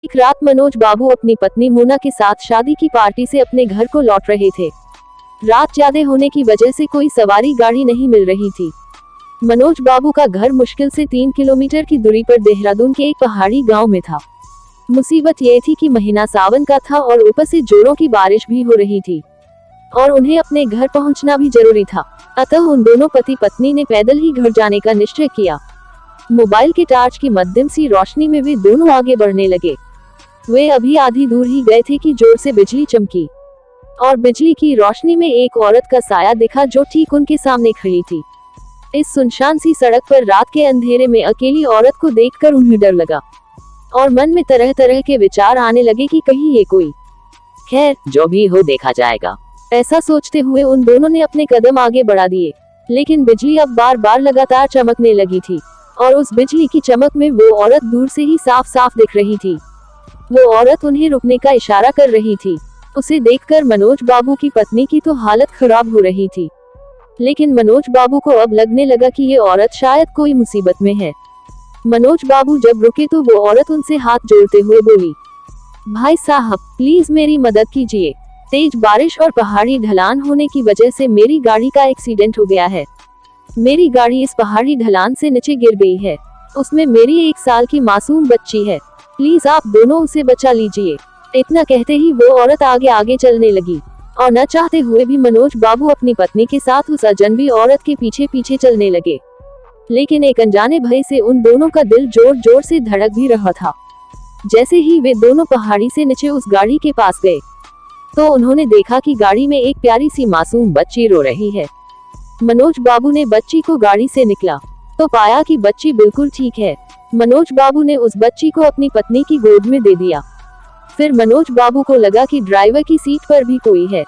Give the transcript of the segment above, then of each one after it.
एक रात मनोज बाबू अपनी पत्नी मोना के साथ शादी की पार्टी से अपने घर को लौट रहे थे। रात ज्यादा होने की वजह से कोई सवारी गाड़ी नहीं मिल रही थी। मनोज बाबू का घर मुश्किल से 3 किलोमीटर की दूरी पर देहरादून के एक पहाड़ी गांव में था। मुसीबत ये थी कि महीना सावन का था और ऊपर से जोरों की बारिश भी हो रही थी और उन्हें अपने घर पहुंचना भी जरूरी था। अतः उन दोनों पति पत्नी ने पैदल ही घर जाने का निश्चय किया। मोबाइल के टार्च की मध्यम सी रोशनी में वे दोनों आगे बढ़ने लगे। वे अभी आधी दूर ही गए थे कि जोर से बिजली चमकी और बिजली की रोशनी में एक औरत का साया दिखा जो ठीक उनके सामने खड़ी थी। इस सुनसान सी सड़क पर रात के अंधेरे में अकेली औरत को देखकर उन्हें डर लगा और मन में तरह तरह के विचार आने लगे कि कहीं ये कोई, खैर जो भी हो देखा जाएगा। ऐसा सोचते हुए उन दोनों ने अपने कदम आगे बढ़ा दिए, लेकिन बिजली अब बार बार लगातार चमकने लगी थी और उस बिजली की चमक में वो औरत दूर से ही साफ साफ दिख रही थी। वो औरत उन्हें रुकने का इशारा कर रही थी। उसे देखकर मनोज बाबू की पत्नी की तो हालत खराब हो रही थी, लेकिन मनोज बाबू को अब लगने लगा कि ये औरत शायद कोई मुसीबत में है। मनोज बाबू जब रुके तो वो औरत उनसे हाथ जोड़ते हुए बोली, भाई साहब प्लीज मेरी मदद कीजिए। तेज बारिश और पहाड़ी ढलान होने की वजह से मेरी गाड़ी का एक्सीडेंट हो गया है। मेरी गाड़ी इस पहाड़ी ढलान से नीचे गिर गई है। उसमें मेरी 1 साल की मासूम बच्ची है। प्लीज आप दोनों उसे बचा लीजिए। इतना कहते ही वो औरत आगे आगे चलने लगी और न चाहते हुए भी मनोज बाबू अपनी पत्नी के साथ उस अजनबी औरत के पीछे पीछे चलने लगे। लेकिन एक अनजाने भय से उन दोनों का दिल जोर जोर से धड़क भी रहा था। जैसे ही वे दोनों पहाड़ी से नीचे उस गाड़ी के पास गए तो उन्होंने देखा कि गाड़ी में एक प्यारी सी मासूम बच्ची रो रही है। मनोज बाबू ने बच्ची को गाड़ी से निकला तो पाया कि बच्ची बिल्कुल ठीक है। मनोज बाबू ने उस बच्ची को अपनी पत्नी की गोद में दे दिया। फिर मनोज बाबू को लगा कि ड्राइवर की सीट पर भी कोई है।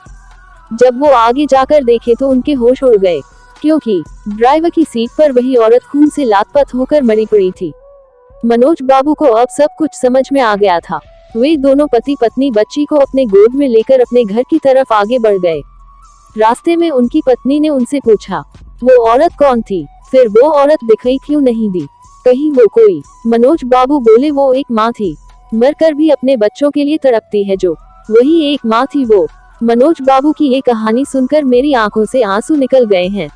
जब वो आगे जाकर देखे तो उनके होश उड़ गए, क्योंकि ड्राइवर की सीट पर वही औरत खून से लाथपत होकर मरी पड़ी थी। मनोज बाबू को अब सब कुछ समझ में आ गया था। वे दोनों पति पत्नी बच्ची को अपने गोद में लेकर अपने घर की तरफ आगे बढ़ गए। रास्ते में उनकी पत्नी ने उनसे पूछा, वो औरत कौन थी? फिर वो औरत दिखाई क्यों नहीं दी? कहीं वो कोई? मनोज बाबू बोले, वो एक माँ थी, मरकर भी अपने बच्चों के लिए तड़पती है, जो वही एक माँ थी वो। मनोज बाबू की ये कहानी सुनकर मेरी आंखों से आंसू निकल गए हैं।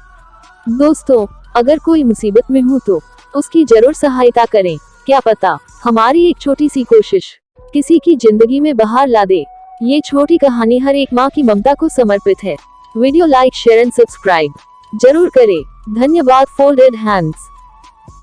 दोस्तों, अगर कोई मुसीबत में हो तो उसकी जरूर सहायता करें। क्या पता हमारी एक छोटी सी कोशिश किसी की जिंदगी में बहार ला दे। ये छोटी कहानी हर एक माँ की ममता को समर्पित है। Video like, share and subscribe जरूर करें। धन्यवाद। Folded hands.